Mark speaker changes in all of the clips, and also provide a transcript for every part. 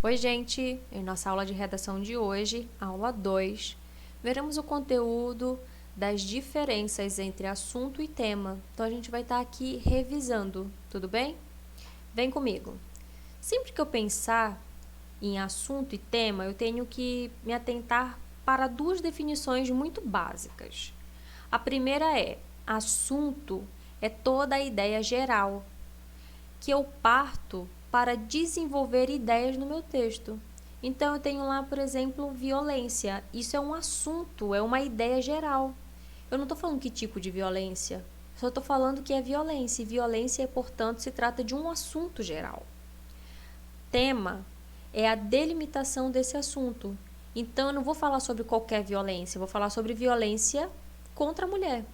Speaker 1: Oi, gente! Em nossa aula de redação de hoje, aula 2, veremos o conteúdo das diferenças entre assunto e tema. Então, a gente vai estar aqui revisando, tudo bem? Vem comigo! Sempre que eu pensar em assunto e tema, eu tenho que me atentar para duas definições muito básicas. A primeira é: assunto é toda a ideia geral que eu parto para desenvolver ideias no meu texto. Então, eu tenho lá, por exemplo, violência. Isso é um assunto, é uma ideia geral. Eu não estou falando que tipo de violência, só estou falando que é violência. E violência, portanto, se trata de um assunto geral. Tema é a delimitação desse assunto. Então, eu não vou falar sobre qualquer violência, eu vou falar sobre violência contra a mulher.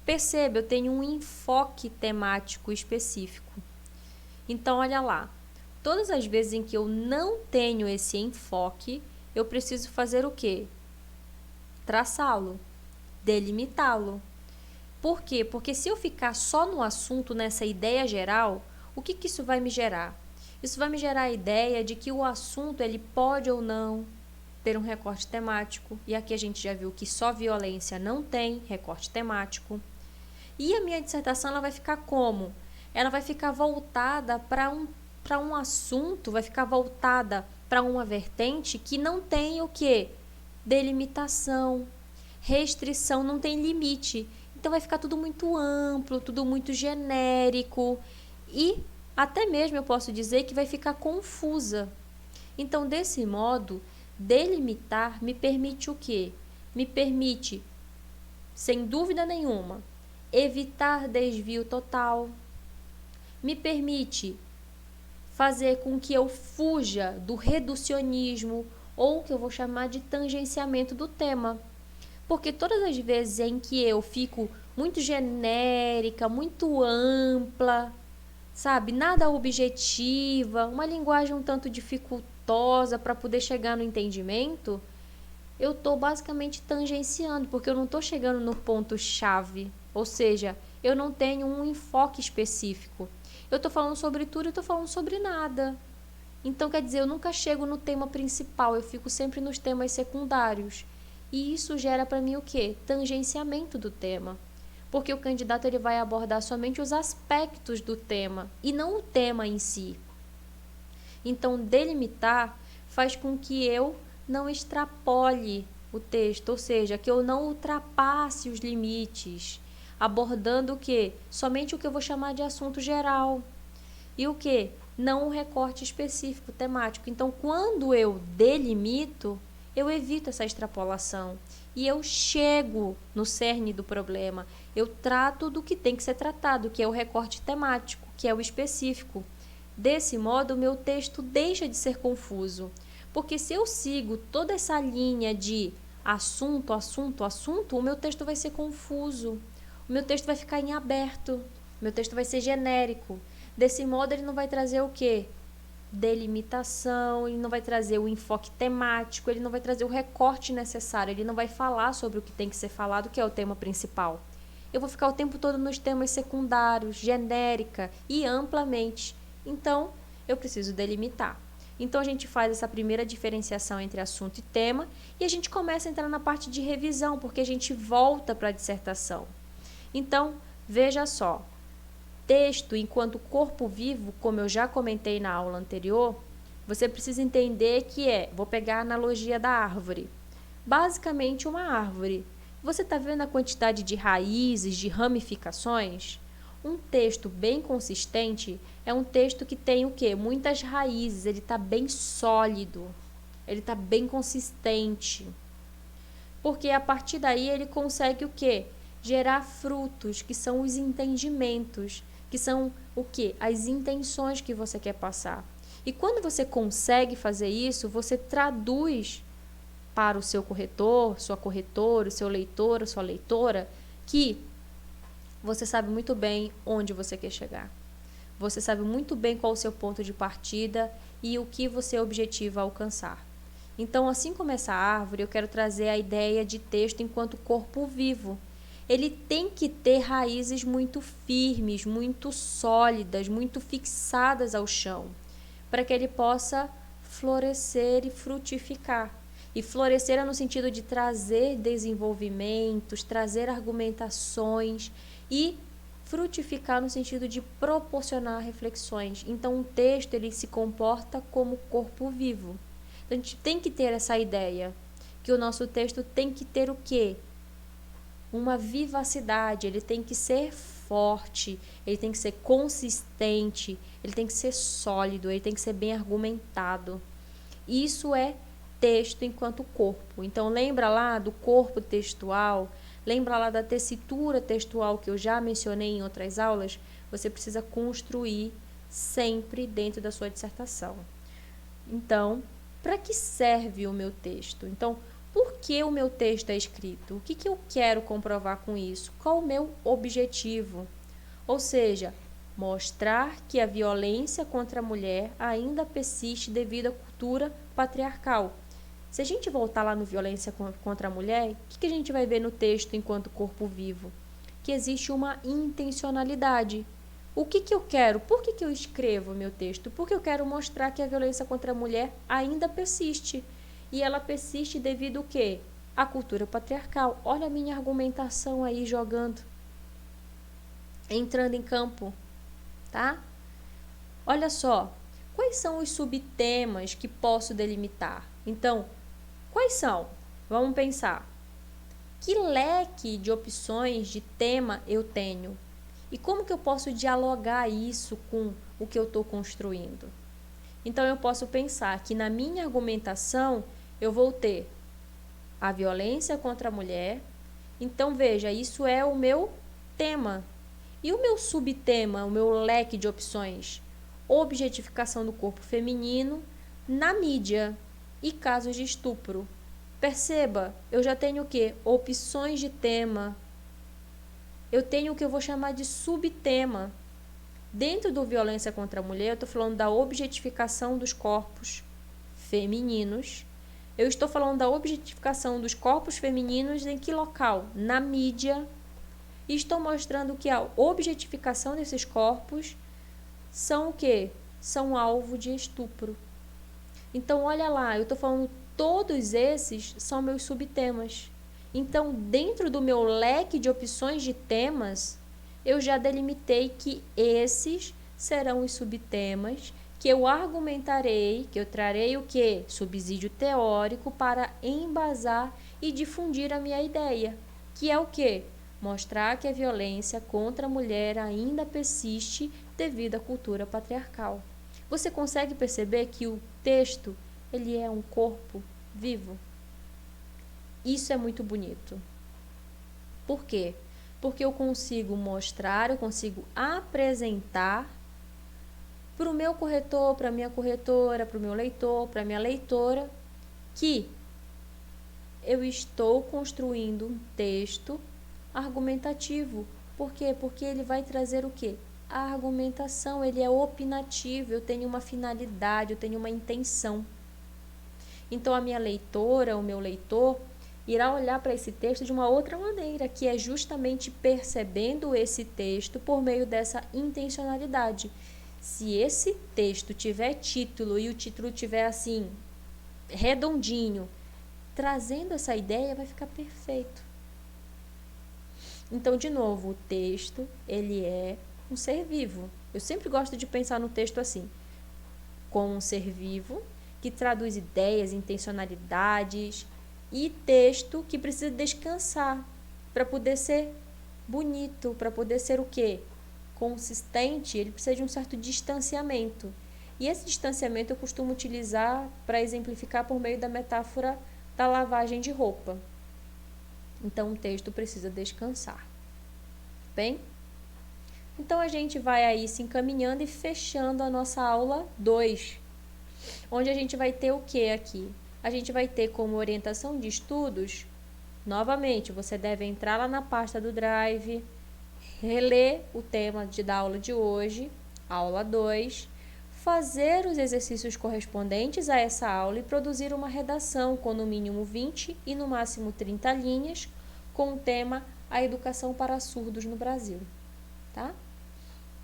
Speaker 1: Perceba, eu tenho um enfoque temático específico. Então, olha lá, todas as vezes em que eu não tenho esse enfoque, eu preciso fazer o quê? Traçá-lo, delimitá-lo. Por quê? Porque se eu ficar só no assunto, nessa ideia geral, o que isso vai me gerar? Isso vai me gerar a ideia de que o assunto ele pode ou não ter um recorte temático, e aqui a gente já viu que só violência não tem recorte temático. E a minha dissertação ela vai ficar como? Ela vai ficar voltada para um assunto, vai ficar voltada para uma vertente que não tem o quê? Delimitação, restrição, não tem limite. Então vai ficar tudo muito amplo, tudo muito genérico e até mesmo eu posso dizer que vai ficar confusa. Então, desse modo, delimitar me permite o quê? Me permite, sem dúvida nenhuma, evitar desvio total, me permite fazer com que eu fuja do reducionismo ou que eu vou chamar de tangenciamento do tema. Porque todas as vezes em que eu fico muito genérica, muito ampla, sabe, nada objetiva, uma linguagem um tanto dificultosa para poder chegar no entendimento, eu estou basicamente tangenciando, porque eu não estou chegando no ponto-chave, ou seja, eu não tenho um enfoque específico. Eu estou falando sobre tudo e estou falando sobre nada. Então, quer dizer, eu nunca chego no tema principal, eu fico sempre nos temas secundários. E isso gera para mim o quê? Tangenciamento do tema. Porque o candidato ele vai abordar somente os aspectos do tema e não o tema em si. Então, delimitar faz com que eu não extrapole o texto, ou seja, que eu não ultrapasse os limites, abordando o quê? Somente o que eu vou chamar de assunto geral. E o quê? Não um recorte específico, temático. Então, quando eu delimito, eu evito essa extrapolação e eu chego no cerne do problema. Eu trato do que tem que ser tratado, que é o recorte temático, que é o específico. Desse modo, o meu texto deixa de ser confuso, porque se eu sigo toda essa linha de assunto, assunto, assunto, o meu texto vai ser confuso, o meu texto vai ficar em aberto, o meu texto vai ser genérico. Desse modo, ele não vai trazer o quê? Delimitação, ele não vai trazer o enfoque temático, ele não vai trazer o recorte necessário, ele não vai falar sobre o que tem que ser falado, que é o tema principal. Eu vou ficar o tempo todo nos temas secundários, genérica e amplamente. Então, eu preciso delimitar. Então, a gente faz essa primeira diferenciação entre assunto e tema e a gente começa a entrar na parte de revisão, porque a gente volta para a dissertação. Então, veja só, texto enquanto corpo vivo, como eu já comentei na aula anterior, você precisa entender que vou pegar a analogia da árvore. Basicamente uma árvore. Você está vendo a quantidade de raízes, de ramificações? Um texto bem consistente é um texto que tem o quê? Muitas raízes, ele está bem sólido, ele está bem consistente. Porque a partir daí ele consegue o quê? Gerar frutos, que são os entendimentos, que são o quê? As intenções que você quer passar. E quando você consegue fazer isso, você traduz para o seu corretor, sua corretora, o seu leitor, a sua leitora, que você sabe muito bem onde você quer chegar. Você sabe muito bem qual é o seu ponto de partida e o que você objetiva alcançar. Então, assim como essa árvore, eu quero trazer a ideia de texto enquanto corpo vivo. Ele tem que ter raízes muito firmes, muito sólidas, muito fixadas ao chão, para que ele possa florescer e frutificar. E florescer é no sentido de trazer desenvolvimentos, trazer argumentações e frutificar no sentido de proporcionar reflexões. Então, o texto ele se comporta como corpo vivo. Então, a gente tem que ter essa ideia, que o nosso texto tem que ter o quê? Uma vivacidade, ele tem que ser forte, ele tem que ser consistente, ele tem que ser sólido, ele tem que ser bem argumentado. Isso é texto enquanto corpo. Então, lembra lá do corpo textual? Lembra lá da tessitura textual que eu já mencionei em outras aulas? Você precisa construir sempre dentro da sua dissertação. Então, para que serve o meu texto? Então, por que o meu texto é escrito? O que eu quero comprovar com isso? Qual o meu objetivo? Ou seja, mostrar que a violência contra a mulher ainda persiste devido à cultura patriarcal. Se a gente voltar lá no violência contra a mulher, o que a gente vai ver no texto enquanto corpo vivo? Que existe uma intencionalidade. O que eu quero? Por que eu escrevo o meu texto? Porque eu quero mostrar que a violência contra a mulher ainda persiste. E ela persiste devido ao quê? À cultura patriarcal. Olha a minha argumentação aí jogando. Entrando em campo. Tá? Olha só. Quais são os subtemas que posso delimitar? Então, quais são? Vamos pensar. Que leque de opções de tema eu tenho? E como que eu posso dialogar isso com o que eu estou construindo? Então, eu posso pensar que na minha argumentação eu vou ter a violência contra a mulher. Então, veja, isso é o meu tema. E o meu subtema, o meu leque de opções? Objetificação do corpo feminino na mídia e casos de estupro. Perceba, eu já tenho o quê? Opções de tema. Eu tenho o que eu vou chamar de subtema. Dentro do violência contra a mulher, eu estou falando da objetificação dos corpos femininos. Eu estou falando da objetificação dos corpos femininos em que local? Na mídia. E estou mostrando que a objetificação desses corpos são o quê? São alvo de estupro. Então, olha lá, eu estou falando todos esses são meus subtemas. Então, dentro do meu leque de opções de temas, eu já delimitei que esses serão os subtemas que eu argumentarei, que eu trarei o quê? Subsídio teórico para embasar e difundir a minha ideia, que é o quê? Mostrar que a violência contra a mulher ainda persiste devido à cultura patriarcal. Você consegue perceber que o texto, ele é um corpo vivo? Isso é muito bonito. Por quê? Porque eu consigo mostrar, eu consigo apresentar para o meu corretor, para a minha corretora, para o meu leitor, para a minha leitora, que eu estou construindo um texto argumentativo. Por quê? Porque ele vai trazer o quê? A argumentação, ele é opinativo, eu tenho uma finalidade, eu tenho uma intenção. Então, a minha leitora, o meu leitor, irá olhar para esse texto de uma outra maneira, que é justamente percebendo esse texto por meio dessa intencionalidade. Se esse texto tiver título e o título tiver assim, redondinho, trazendo essa ideia, vai ficar perfeito. Então, de novo, o texto, ele é um ser vivo. Eu sempre gosto de pensar no texto assim, como um ser vivo, que traduz ideias, intencionalidades, e texto que precisa descansar para poder ser bonito, para poder ser o quê? Consistente, ele precisa de um certo distanciamento. E esse distanciamento eu costumo utilizar para exemplificar por meio da metáfora da lavagem de roupa. Então, o texto precisa descansar. Bem? Então, a gente vai aí se encaminhando e fechando a nossa aula 2, onde a gente vai ter o que aqui? A gente vai ter como orientação de estudos, novamente, você deve entrar lá na pasta do Drive, reler o tema da aula de hoje, aula 2, fazer os exercícios correspondentes a essa aula e produzir uma redação com no mínimo 20 e no máximo 30 linhas, com o tema A Educação para Surdos no Brasil. Tá?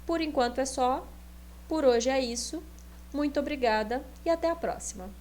Speaker 1: Por enquanto é só, por hoje é isso. Muito obrigada e até a próxima!